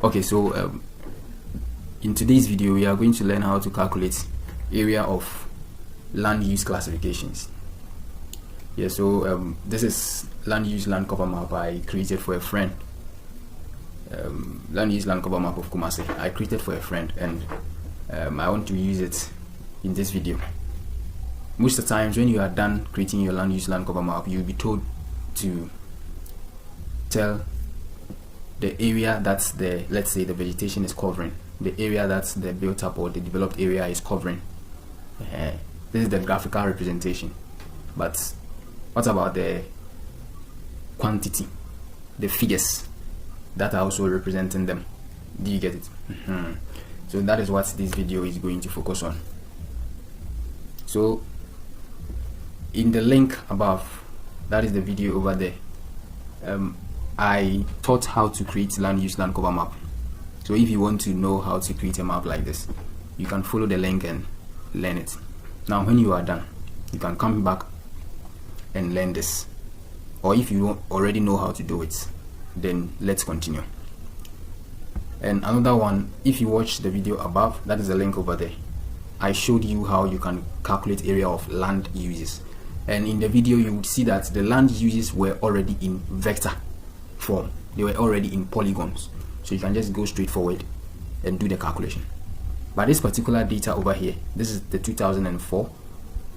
Okay, so in today's video we are going to learn how to calculate area of land use classifications. Yeah, so this is land use land cover map I created for a friend. Land use land cover map of Kumasi I created for a friend, and I want to use it in this video. Most of the times when you are done creating your land use land cover map, you'll be told to tell the area that's the, let's say, the vegetation is covering, the area that's the built up or the developed area is covering. This is the graphical representation, but what about the quantity, the figures that are also representing them? Do you get it? So that is what this video is going to focus on. So in the link above, that is the video over there, I taught how to create land use land cover map. So if you want to know how to create a map like this, you can follow the link and learn it. Now when you are done, you can come back and learn this, or if you don't already know how to do it, then let's continue. And another one, if you watch the video above, that is the link over there, I showed you how you can calculate area of land uses, and in the video you would see that the land uses were already in vector form, they were already in polygons, so you can just go straight forward and do the calculation. But this particular data over here, this is the 2004,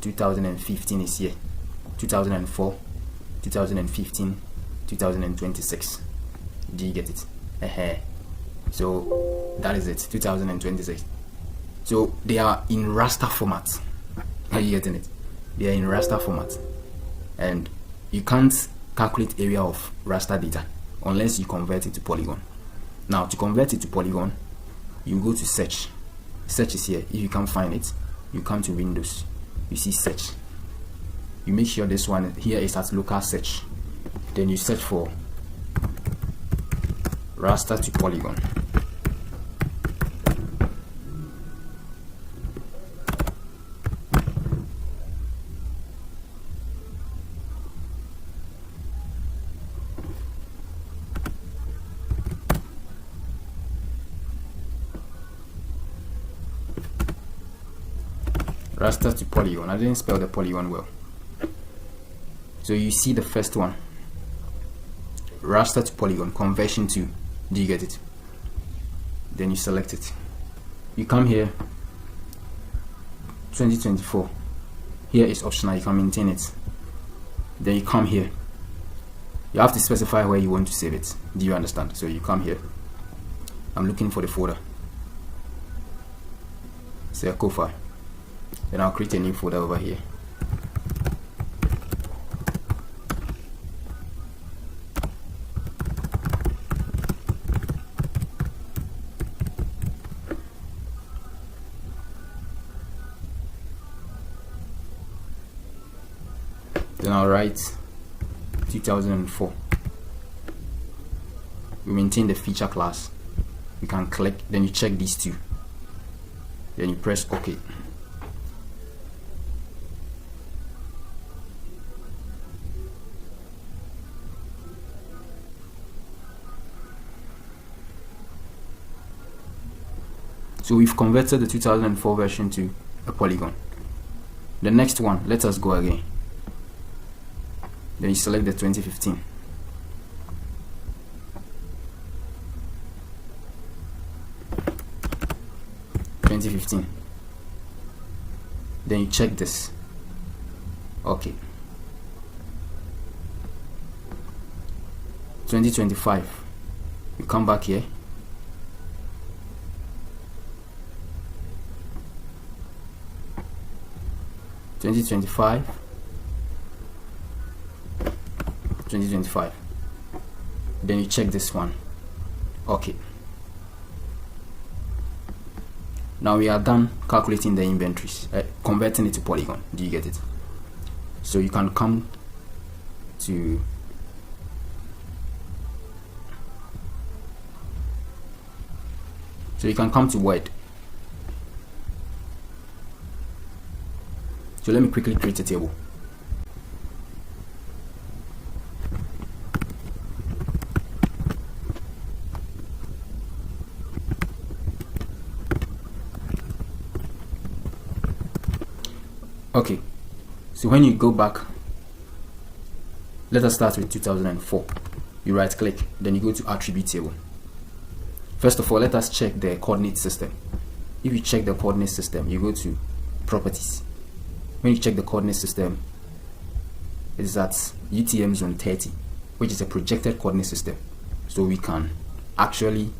2015 is here, 2004, 2015, 2026. Do you get it? So that is it, 2026. So they are in raster format. Are you getting it? They are in raster format, and you can't calculate area of raster data unless you convert it to polygon. Now to convert it to polygon, you go to search. Search is here. If you can't find it, you come to Windows, you see search, you make sure this one here is at local search, then you search for raster to polygon. Raster to polygon. I didn't spell the polygon well. So you see the first one, raster to polygon, conversion to. Do you get it? Then you select it. You come here, 2024. Here is optional, you can maintain it. Then you come here. You have to specify where you want to save it. Do you understand? So you come here. I'm looking for the folder. Say a co-file. Then I'll create a new folder over here. Then I'll write 2004. We maintain the feature class. You can click, then you check these two. Then you press OK. So we've converted the 2004 version to a polygon. The next one, let us go again. Then you select the 2015. Then you check this. Okay. 2025. You come back here. (2025). Then you check this one. Okay. Now we are done calculating the inventories, converting it to polygon. Do you get it? So you can come to Word. So let me quickly create a table. Okay, so when you go back, let us start with 2004. You right click, then you go to attribute table. First of all, let us check the coordinate system. If you check the coordinate system, you go to properties. When you check the coordinate system, it's at UTM zone 30, which is a projected coordinate system, so we can actually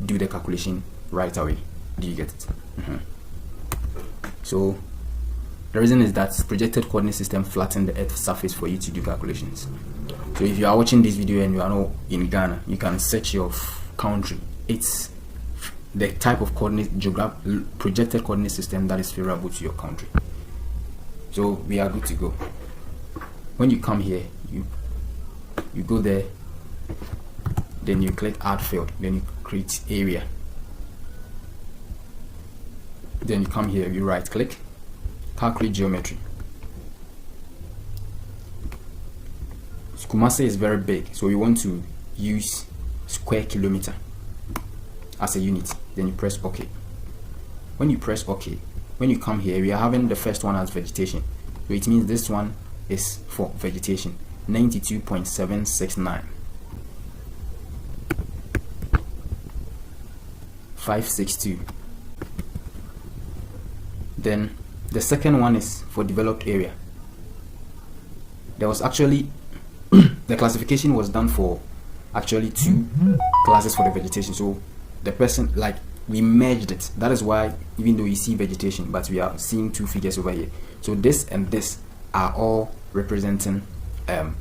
do the calculation right away. Do you get it? So the reason is that projected coordinate system flatten the earth surface for you to do calculations. So if you are watching this video and you are not in Ghana, you can search your country. It's the type of coordinate projected coordinate system that is favorable to your country. So we are good to go. When you come here, you go there, then you click add field, then you create area, then you come here, you right click, calculate geometry. Kumasi is very big, so we want to use square kilometer as a unit. Then you press OK. When you press OK, when you come here, we are having the first one as vegetation, so it means this one is for vegetation, 92.769 562. Then the second one is for developed area. There was actually the classification was done for actually two classes for the vegetation, so the person, like, we merged it. That is why even though you see vegetation, but we are seeing two figures over here. So this and this are all representing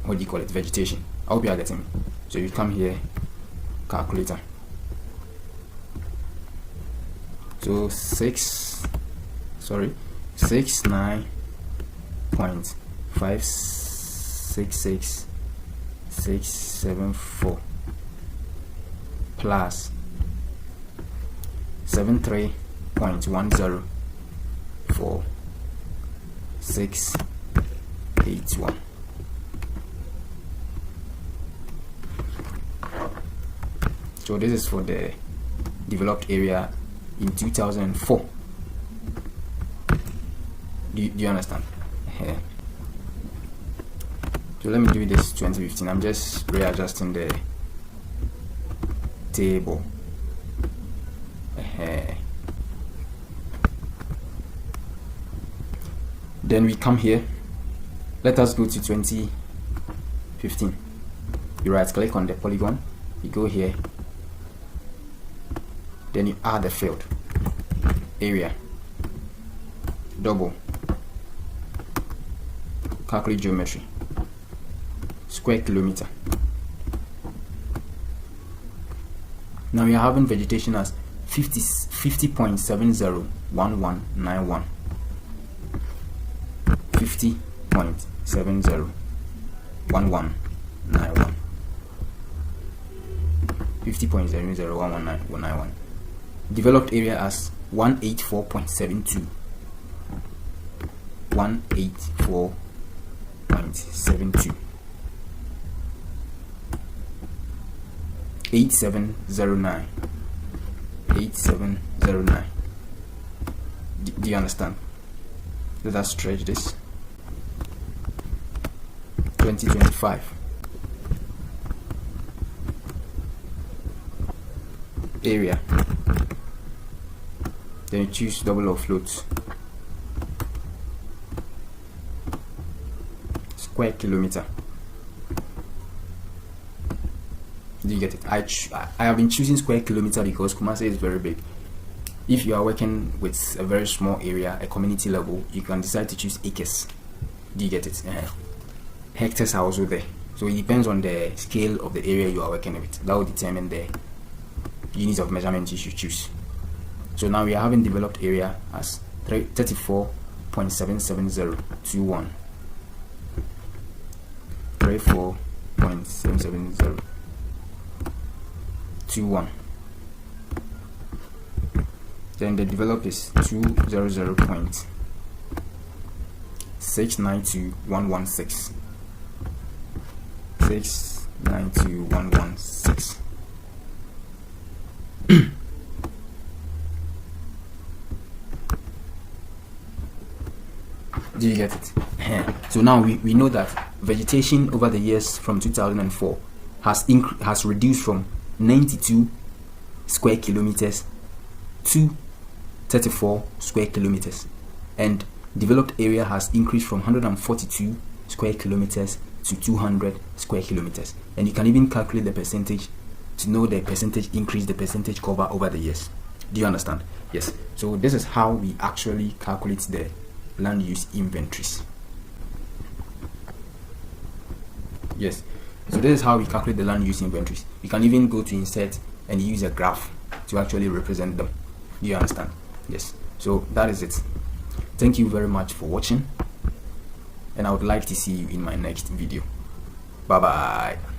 what do you call it, vegetation. I hope you are getting me. So you come here, calculator. So 69.566674 plus 73.104681. So this is for the developed area in 2004. Do you understand? So let me do this 2015. I'm just readjusting the table. Then we come here. Let us go to 2015. You right click on the polygon, you go here, then you add the field, area, double, calculate geometry, square kilometer. Now we are having vegetation as 50.701191. 50.701191. 50.701191. Developed area as 184.72. 184.72. 8709. 8709. Do you understand? Let us stretch this. 2025. Area. Then you choose double or float. Square kilometer. Do you get it? I have been choosing square kilometer because Kumasi is very big. If you are working with a very small area, a community level, you can decide to choose acres. Do you get it? Hectares are also there. So it depends on the scale of the area you are working with. That will determine the units of measurement you should choose. So now we are having developed area as 34.77021. 34.77021. Then the developed is 200.692116. 692116. Do you get it? So now we know that vegetation over the years from 2004 has reduced from 92 square kilometers to 34 square kilometers, and developed area has increased from 142 square kilometers to 200 square kilometers. And you can even calculate the percentage to know the percentage increase, the percentage cover over the years. Do you understand? Yes. So this is how we actually calculate the land use inventories. Yes. So this is how we calculate the land use inventories. You can even go to insert and use a graph to actually represent them. Do you understand? Yes. So that is it. Thank you very much for watching, and I would like to see you in my next video. Bye bye.